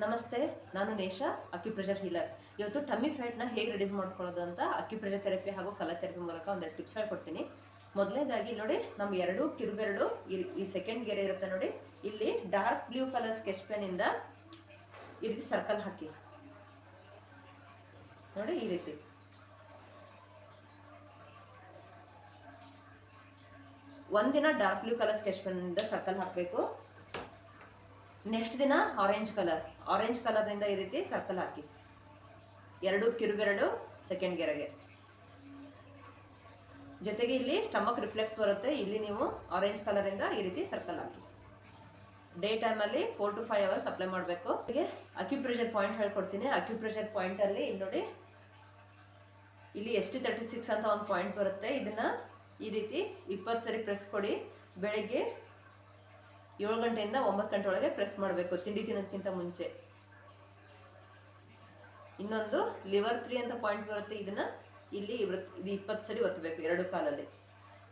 ನಮಸ್ತೆ, ನಾನು ನೇಷಾ, acupressure healer. ಇವತ್ತು ಟಮ್ಮಿ ಫ್ಯಾಟ್ನ ಹೇಗೆ ರಿಡ್ಯೂಸ್ ಮಾಡ್ಕೊಳ್ಳೋದು ಅಂತ ಅಕ್ಯುಪ್ರೆಷರ್ ಥೆರಪಿ ಹಾಗೂ ಕಲರ್ ಥೆರಪಿ ಮೂಲಕ ಒಂದೆರಡು ಟಿಪ್ಸ್ ಹೇಳ್ಕೊಡ್ತೀನಿ. ಮೊದಲನೇದಾಗಿ ನೋಡಿ, ನಮ್ಮ ಎರಡು ಕಿರುಬೆರಳು ಈ ಸೆಕೆಂಡ್ ಗೆರೆ ಇರುತ್ತೆ ನೋಡಿ, ಇಲ್ಲಿ ಡಾರ್ಕ್ ಬ್ಲೂ ಕಲರ್ ಸ್ಕೆಚ್ ಪೆನ್ನಿಂದ ಈ ರೀತಿ ಸರ್ಕಲ್ ಹಾಕಿ ನೋಡಿ. ಈ ರೀತಿ ಒಂದಿನ ಡಾರ್ಕ್ ಬ್ಲೂ ಕಲರ್ ಸ್ಕೆಚ್ ಪೆನ್ನಿಂದ ಸರ್ಕಲ್ ಹಾಕಬೇಕು. ನೆಕ್ಸ್ಟ್ ದಿನ ಆರೆಂಜ್ ಕಲರ್ನಿಂದ ಈ ರೀತಿ ಸರ್ಕಲ್ ಹಾಕಿ, ಎರಡು ಕಿರುಬೆರಳು ಸೆಕೆಂಡ್ ಗೆರೆಗೆ. ಜೊತೆಗೆ ಇಲ್ಲಿ ಸ್ಟಮಕ್ ರಿಫ್ಲೆಕ್ಸ್ ಬರುತ್ತೆ, ಇಲ್ಲಿ ನೀವು ಆರೆಂಜ್ ಕಲರಿಂದ ಈ ರೀತಿ ಸರ್ಕಲ್ ಹಾಕಿ. ಡೇ ಟೈಮಲ್ಲಿ 4 to 5 hours ಅಪ್ಲೈ ಮಾಡಬೇಕು. ಹೀಗೆ ಅಕ್ಯುಪ್ರೆಷರ್ ಪಾಯಿಂಟ್ ಹೇಳ್ಕೊಡ್ತೀನಿ. ಅಕ್ಯುಪ್ರೆಷರ್ ಪಾಯಿಂಟಲ್ಲಿ ನೋಡಿ, ಇಲ್ಲಿ ST36 ಅಂತ ಒಂದು ಪಾಯಿಂಟ್ ಬರುತ್ತೆ. ಇದನ್ನ ಈ ರೀತಿ 20 ಸರಿ ಪ್ರೆಸ್ ಕೊಡಿ. ಬೆಳಗ್ಗೆ 7 ಗಂಟೆಯಿಂದ 9 ಗಂಟೆ ಒಳಗೆ ಪ್ರೆಸ್ ಮಾಡಬೇಕು, ತಿಂಡಿ ತಿನ್ನೋದಕ್ಕಿಂತ ಮುಂಚೆ. ಇನ್ನೊಂದು ಲಿವರ್ 3 ಅಂತ ಪಾಯಿಂಟ್ ಬರುತ್ತೆ. ಇದನ್ನ ಇಲ್ಲಿ 20 ಸರಿ ಒತ್ತಬೇಕು ಎರಡು ಕಾಲಲ್ಲಿ.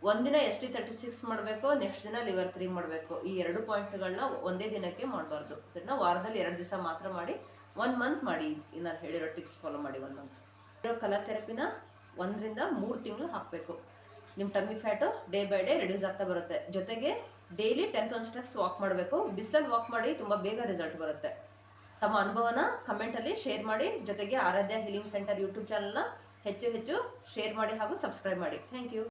ಒಂದಿನ ST36 ಮಾಡಬೇಕು, ನೆಕ್ಸ್ಟ್ ದಿನ ಲಿವರ್ 3 ಮಾಡಬೇಕು. ಈ ಎರಡು ಪಾಯಿಂಟ್ಗಳನ್ನ ಒಂದೇ ದಿನಕ್ಕೆ ಮಾಡಬಾರ್ದು, ಸರಿನಾ? ವಾರದಲ್ಲಿ 2 ದಿವಸ ಮಾತ್ರ ಮಾಡಿ, 1 ಮಂತ್ ಮಾಡಿ. ನಾನು ಹೇಳಿರೋ ಟಿಪ್ಸ್ ಫಾಲೋ ಮಾಡಿ 1 ಮಂತ್. ಕಲರ್ ಥೆರಪಿನ 1 ರಿಂದ 3 ತಿಂಗಳು ಹಾಕಬೇಕು. ನಿಮ್ಮ tummy fat day by day reduce ಆಗ್ತಾ ಬರುತ್ತೆ. ಜೊತೆಗೆ ಡೈಲಿ 10,000 ಸ್ಟೆಪ್ಸ್ ವಾಕ್ ಮಾಡಬೇಕು. ಬಿಸಿಲಲ್ಲಿ ವಾಕ್ ಮಾಡಿ, ತುಂಬ ಬೇಗ ರಿಸಲ್ಟ್ ಬರುತ್ತೆ. ತಮ್ಮ ಅನುಭವನ ಕಮೆಂಟಲ್ಲಿ ಶೇರ್ ಮಾಡಿ. ಜೊತೆಗೆ ಆರಾಧ್ಯ ಹೀಲಿಂಗ್ ಸೆಂಟರ್ ಯೂಟ್ಯೂಬ್ ಚಾನಲ್ನ ಹೆಚ್ಚು ಶೇರ್ ಮಾಡಿ ಹಾಗೂ ಸಬ್ಸ್ಕ್ರೈಬ್ ಮಾಡಿ. Thank you.